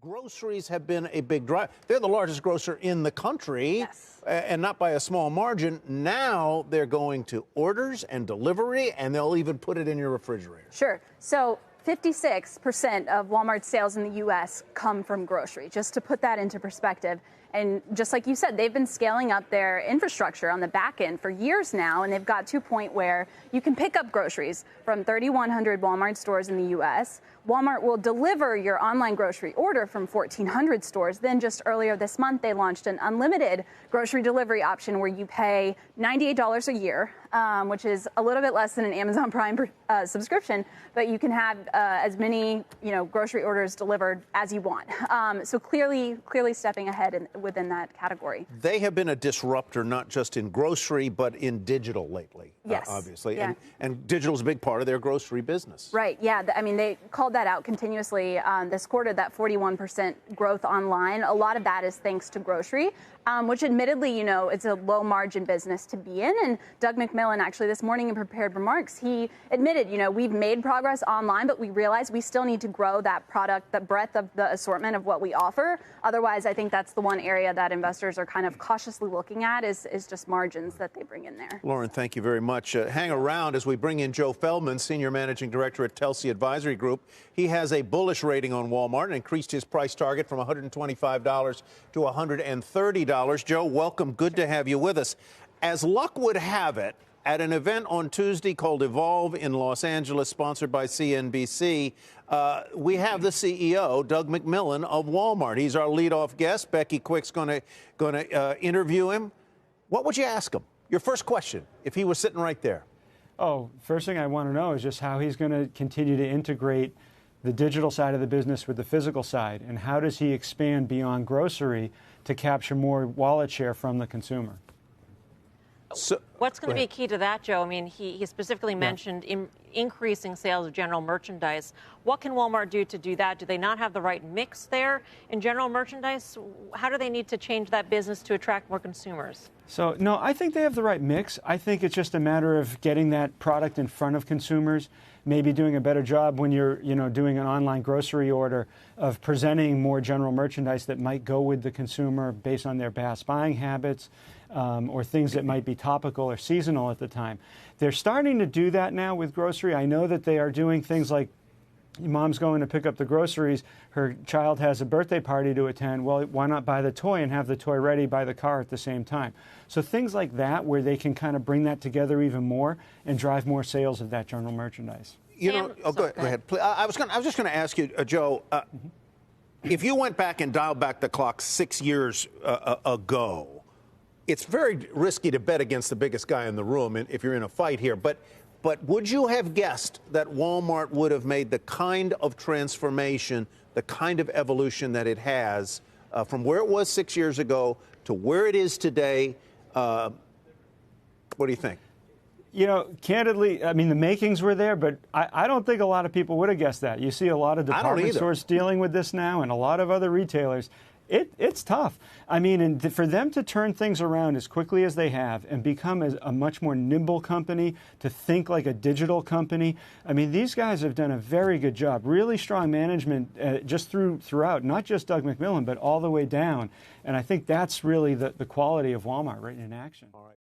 Groceries have been a big drive. They're the largest grocer in the country, yes, and not by a small margin. Now they're going to orders and delivery, and they'll even put it in your refrigerator. Sure. So 56% of Walmart's sales in the U.S. come from grocery, just to put that into perspective. And just like you said, they've been scaling up their infrastructure on the back end for years now, and they've got to a point where you can pick up groceries from 3,100 Walmart stores in the U.S. Walmart will deliver your online grocery order from 1,400 stores. Then just earlier this month, they launched an unlimited grocery delivery option where you pay $98 a year, which is a little bit less than an Amazon Prime subscription, but you can have as many, grocery orders delivered as you want. So clearly stepping ahead within that category. They have been a disruptor, not just in grocery, but in digital lately, yes, obviously. Yeah. And digital is a big part of their grocery business. Right, yeah. I mean, they called that out continuously this quarter, that 41% growth online. A lot of that is thanks to grocery, which admittedly, it's a low margin business to be in. And Doug McMillon, actually this morning in prepared remarks, he admitted, we've made progress online, but we realize we still need to grow that product, the breadth of the assortment of what we offer. Otherwise, I think that's the one area that investors are kind of cautiously looking at is just margins that they bring in there. Lauren, thank you very much. Hang around as we bring in Joe Feldman, Senior Managing Director at Telsey Advisory Group. He has a bullish rating on Walmart and increased his price target from $125 to $130. Joe, welcome. Good to have you with us. As luck would have it, at an event on Tuesday called Evolve in Los Angeles, sponsored by CNBC, we have the CEO, Doug McMillon of Walmart. He's our leadoff guest. Becky Quick's going to interview him. What would you ask him? Your first question, if he was sitting right there. Oh, first thing I want to know is just how he's going to continue to integrate the digital side of the business with the physical side, and how does he expand beyond grocery to capture more wallet share from the consumer? So, what's going to be key to that, Joe? I mean, he specifically mentioned increasing sales of general merchandise. What can Walmart do to do that? Do they not have the right mix there in general merchandise? How do they need to change that business to attract more consumers? So, no, I think they have the right mix. I think it's just a matter of getting that product in front of consumers, maybe doing a better job when you're, doing an online grocery order of presenting more general merchandise that might go with the consumer based on their past buying habits, or things that might be topical or seasonal at the time. They're starting to do that now with grocery. I know that they are doing things like mom's going to pick up the groceries, her child has a birthday party to attend. Well, why not buy the toy and have the toy ready by the car at the same time? So things like that where they can kind of bring that together even more and drive more sales of that general merchandise. Go ahead. I was just going to ask you, Joe, if you went back and dialed back the clock 6 years ago, it's very risky to bet against the biggest guy in the room if you're in a fight here. But would you have guessed that Walmart would have made the kind of transformation, the kind of evolution that it has from where it was 6 years ago to where it is today? What do you think? Candidly, I mean, the makings were there, but I don't think a lot of people would have guessed that. You see a lot of department stores dealing with this now and a lot of other retailers. It's tough. I mean, and for them to turn things around as quickly as they have and become a much more nimble company, to think like a digital company, I mean, these guys have done a very good job. Really strong management just throughout, not just Doug McMillon, but all the way down. And I think that's really the quality of Walmart right in action. All right.